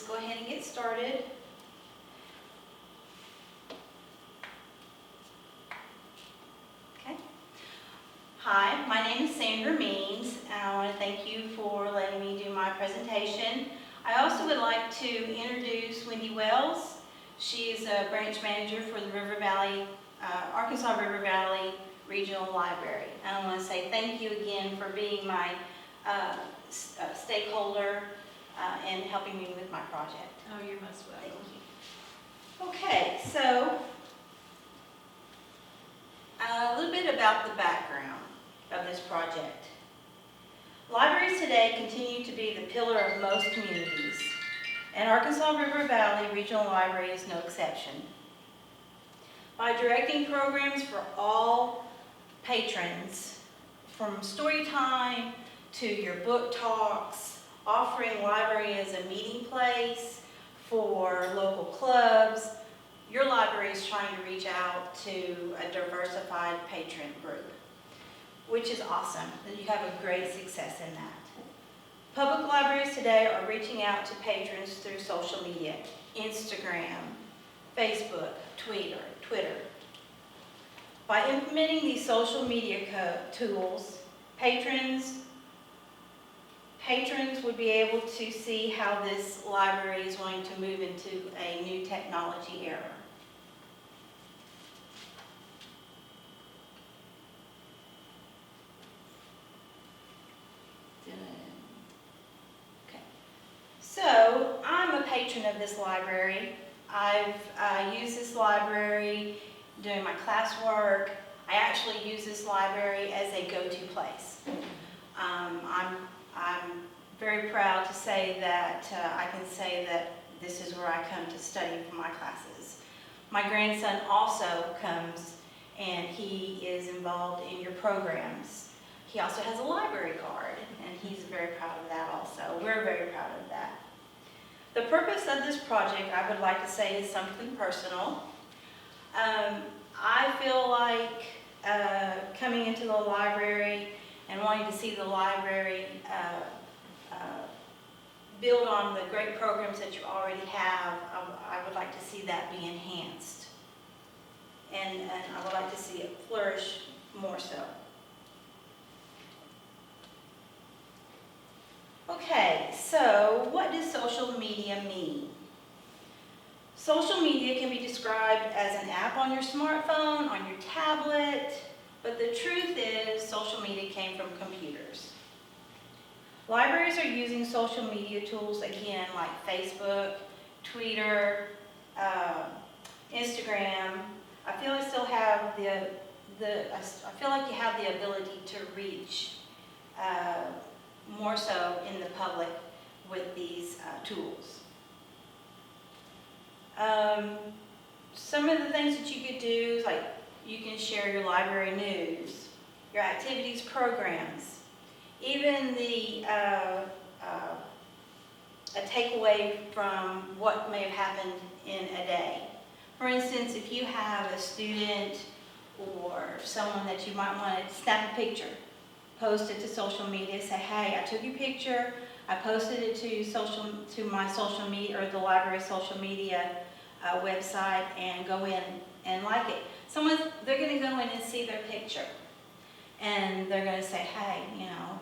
just go ahead and get started. Okay. Hi, my name is Sandra Means, and I want to thank you for letting me do my presentation. I also would like to introduce Wendy Wells. She is a branch manager for the Arkansas River Valley Regional Library. And I want to say thank you again for being my stakeholder and helping me with my project. Oh, you're most welcome. Thank you. Okay, so a little bit about the background of this project. Libraries today continue to be the pillar of most communities, and Arkansas River Valley Regional Library is no exception. By directing programs for all patrons, from story time to your book talks, offering library as a meeting place for local clubs, your library is trying to reach out to a diversified patron group, which is awesome that you have a great success in that. Public libraries today are reaching out to patrons through social media, Instagram, Facebook, Twitter. By implementing these social media tools, patrons would be able to see how this library is going to move into a new technology era. Okay. So, I'm a patron of this library. I've used this library doing my classwork. I actually use this library as a go-to place. I'm very proud to say that I can say that this is where I come to study for my classes. My grandson also comes and he is involved in your programs. He also has a library card and he's very proud of that also. We're very proud of that. The purpose of this project, I would like to say, is something personal. I feel like coming into the library and wanting to see the library build on the great programs that you already have, I would like to see that be enhanced. And I would like to see it flourish more so. Okay, so what does social media mean? Social media can be described as an app on your smartphone, on your tablet, but the truth is social media came from computers. Libraries are using social media tools again like Facebook, Twitter, Instagram. I feel like you have the ability to reach more so in the public with these tools. Some of the things that you could do is like you can share your library news, your activities programs, even a takeaway from what may have happened in a day. For instance, if you have a student or someone that you might want to snap a picture, post it to social media, say, hey, I took your picture, I posted it to my social media or the library social media website, and go in and like it. They're going to go in and see their picture. And they're going to say, hey,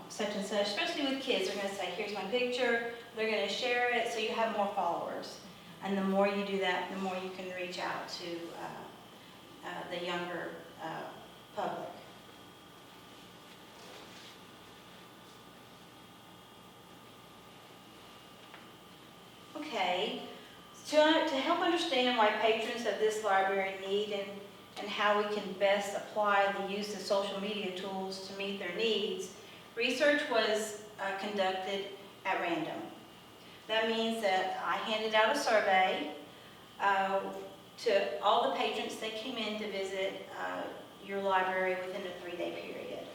such and such, especially with kids, they're going to say, here's my picture. They're going to share it so you have more followers. And the more you do that, the more you can reach out to the younger public. Okay, to help understand why patrons of this library need and how we can best apply the use of social media tools to meet their needs, research was conducted at random. That means that I handed out a survey to all the patrons that came in to visit your library within a 3-day period.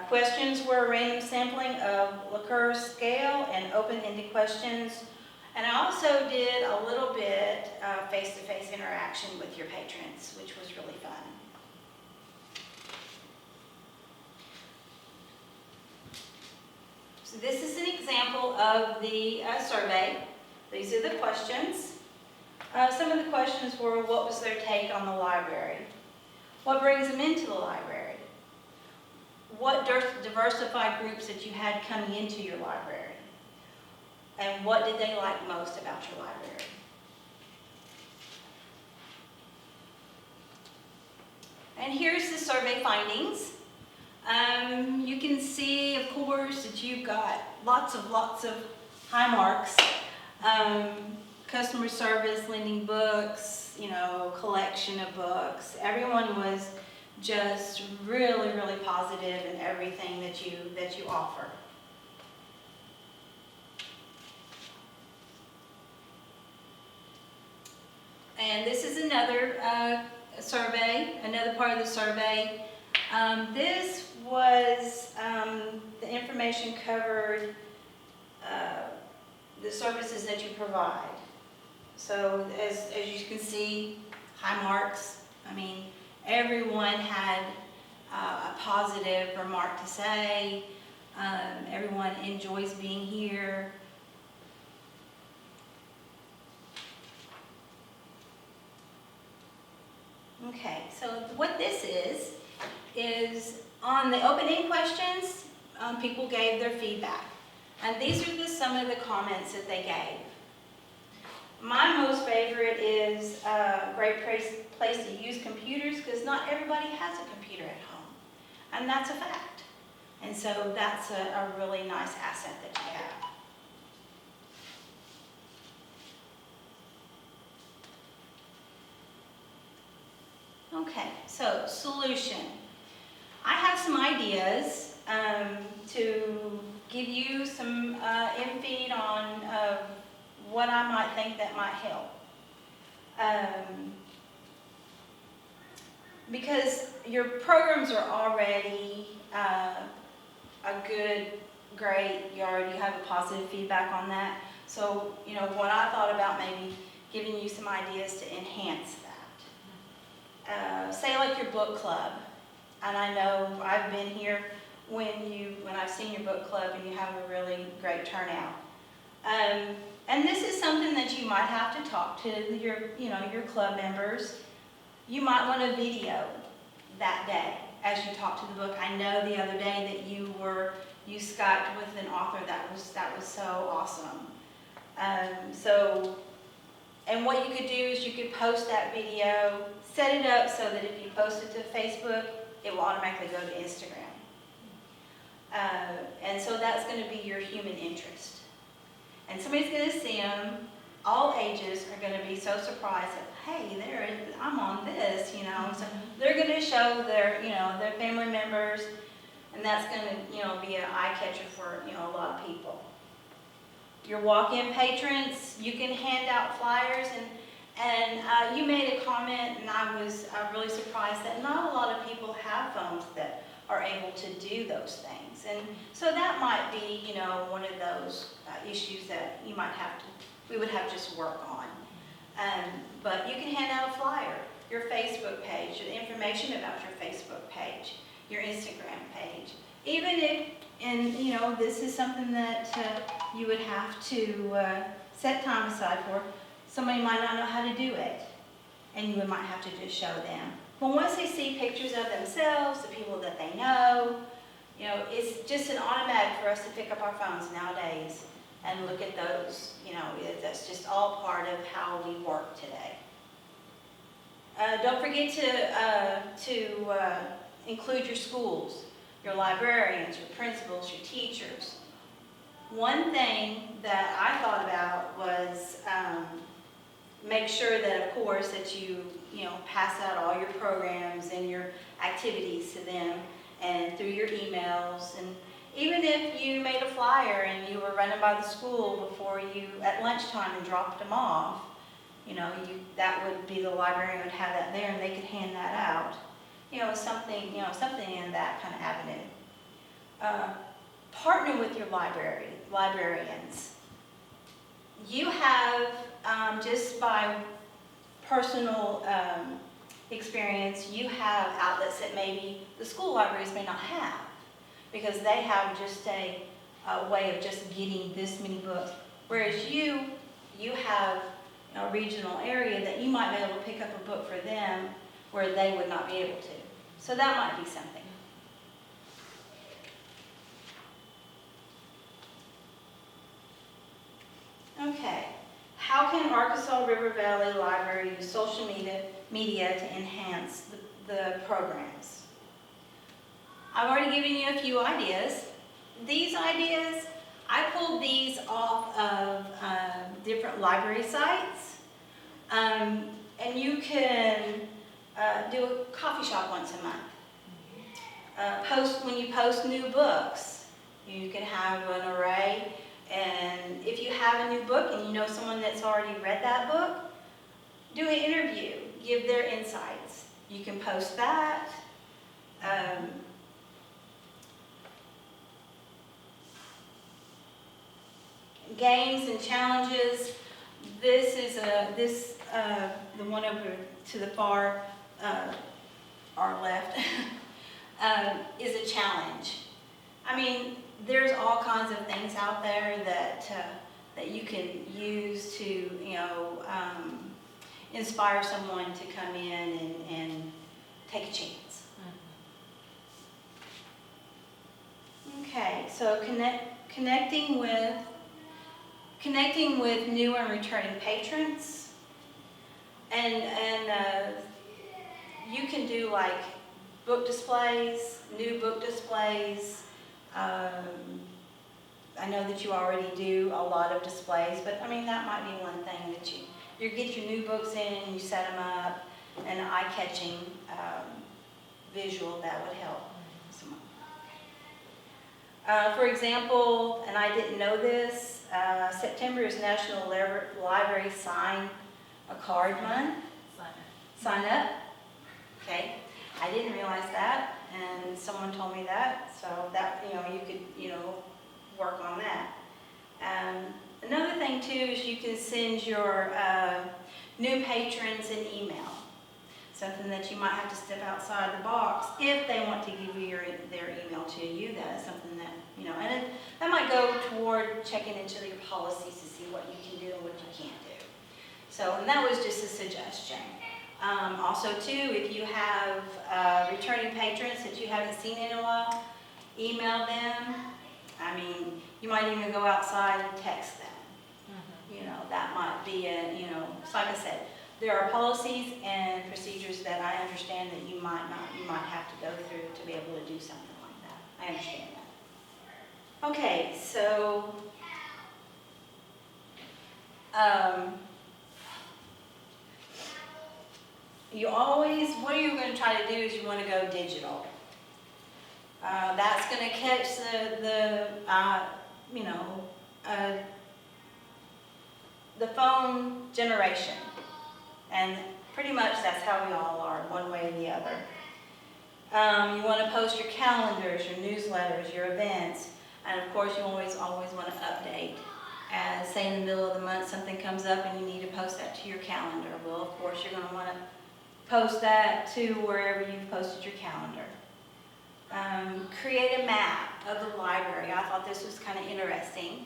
Questions were a random sampling of Likert scale and open-ended questions. And I also did a little bit face-to-face interaction with your patrons, which was really fun. So this is an example of the survey. These are the questions. Some of the questions were, what was their take on the library? What brings them into the library? What diversified groups that you had coming into your library? And what did they like most about your library? And here's the survey findings. You can see, of course, that you've got lots of high marks. Customer service, lending books, collection of books. Everyone was just really, really positive in everything that you offer. And this is another survey, another part of the survey. This was, the information covered the services that you provide. So as you can see, high marks. I mean, everyone had a positive remark to say. Everyone enjoys being here. Okay, so what this is on the open-ended questions, people gave their feedback. And these are some of the comments that they gave. My most favorite is a great place to use computers because not everybody has a computer at home. And that's a fact. And so that's a really nice asset that you have. Okay, so solution. I have some ideas to give you some infeed on what I might think that might help. Because your programs are already great, you already have a positive feedback on that. So, what I thought about maybe giving you some ideas to enhance that. Say like your book club. And I know I've been here when I've seen your book club and you have a really great turnout. And this is something that you might have to talk to your club members. You might want a video that day as you talk to the book. I know the other day that you Skyped with an author that was so awesome. And what you could do is you could post that video, set it up so that if you post it to Facebook, it will automatically go to Instagram. And so that's going to be your human interest. And somebody's going to see them, all ages are going to be so surprised that, hey, I'm on this, So they're going to show their family members, and that's going to, be an eye catcher for, a lot of people. Your walk-in patrons, you can hand out flyers, and you made a comment, and I was really surprised that not a lot of people have phones that are able to do those things. And so that might be, one of those issues that we would have to just work on. But you can hand out a flyer, your Facebook page, the information about your Facebook page, your Instagram page. Even if, this is something that you would have to set time aside for. Somebody might not know how to do it, and you might have to just show them. But once they see pictures of themselves, the people that they know, it's just an automatic for us to pick up our phones nowadays and look at those. That's just all part of how we work today. Don't forget to include your schools, your librarians, your principals, your teachers. One thing that I thought about was make sure that, of course, that you pass out all your programs and your activities to them and through your emails. And even if you made a flyer and you were running by the school before you at lunchtime and dropped them off, that would be the librarian would have that there and they could hand that out. Something in that kind of avenue. Partner with your librarians. You have, just by personal experience, you have outlets that maybe the school libraries may not have, because they have just a way of just getting this many books. Whereas you have a regional area that you might be able to pick up a book for them where they would not be able to. So that might be something. Okay, how can Arkansas River Valley Library use social media to enhance the programs? I've already given you a few ideas. These ideas, I pulled these off of different library sites. And you can do a coffee shop once a month. When you post new books, you can have an array. And if you have a new book and you know someone that's already read that book, do an interview, give their insights. You can post that. Games and challenges. This is the one over to the far our left is a challenge. I mean, there's all kinds of things out there that you can use to, inspire someone to come in and take a chance. Okay, so connecting with new and returning patrons, and you can do like book displays, new book displays. I know that you already do a lot of displays, but I mean that might be one thing that you get your new books in and you set them up, an eye-catching visual that would help. For example, and I didn't know this, September is National Library Sign a Card Month. Sign up. Okay. I didn't realize that, and someone told me that, so that, you could, work on that. Another thing too is you can send your new patrons an email. Something that you might have to step outside the box if they want to give you their email to you. That is something that, and that might go toward checking into your policies to see what you can do and what you can't do. So, and that was just a suggestion. Also too, if you have returning patrons that you haven't seen in a while, email them. I mean, you might even go outside and text them. That might be like I said, there are policies and procedures that I understand that you might have to go through to be able to do something like that. I understand that. Okay, so what you're going to try to do is you want to go digital. That's going to catch the phone generation. And pretty much that's how we all are, one way or the other. You want to post your calendars, your newsletters, your events, and of course you always want to update. As say in the middle of the month something comes up and you need to post that to your calendar. Well, of course you're going to want to post that to wherever you've posted your calendar. Create a map of the library. I thought this was kind of interesting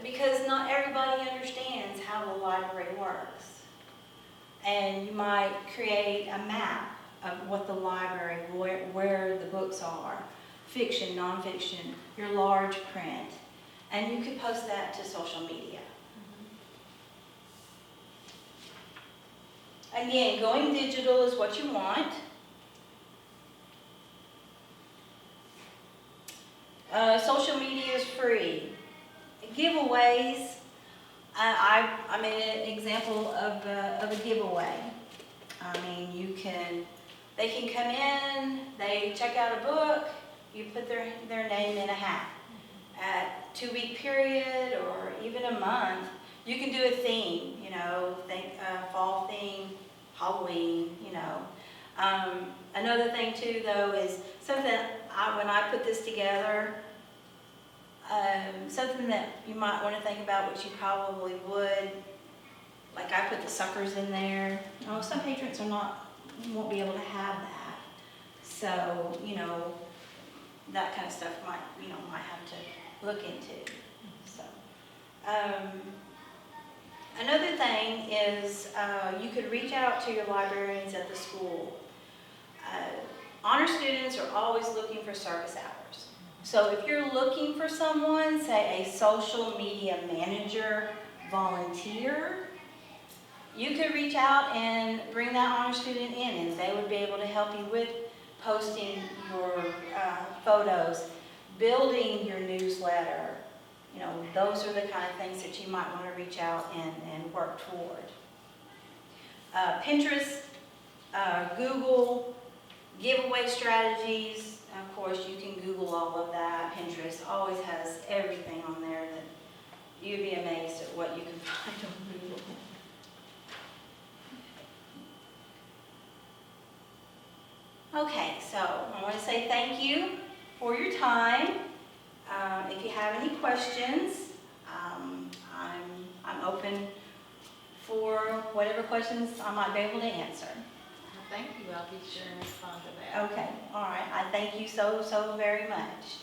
because not everybody understands how the library works. And you might create a map of what the library, where the books are, fiction, nonfiction, your large print, and you could post that to social media. Again, going digital is what you want. Social media is free. Giveaways. I made an example of a giveaway. I mean, they can come in, they check out a book, you put their name in a hat. At 2-week period or even a month, you can do a theme, think fall theme, Halloween, Another thing too, though, is something when I put this together, something that you might want to think about, which you probably would, like I put the suckers in there. Some patrons won't be able to have that. So, that kind of stuff might have to look into. So, another thing is you could reach out to your librarians at the school. Honor students are always looking for service hours. So if you're looking for someone, say a social media manager, volunteer, you could reach out and bring that honor student in, and they would be able to help you with posting your photos, building your newsletter. You know, those are the kind of things that you might want to reach out and work toward. Pinterest, Google, giveaway strategies. Of course, you can Google all of that. Pinterest always has everything on there that you'd be amazed at what you can find on Google. Okay, so I want to say thank you for your time. If you have any questions, I'm open for whatever questions I might be able to answer. Thank you. I'll be sure and respond to that. Okay, all right. I thank you so very much.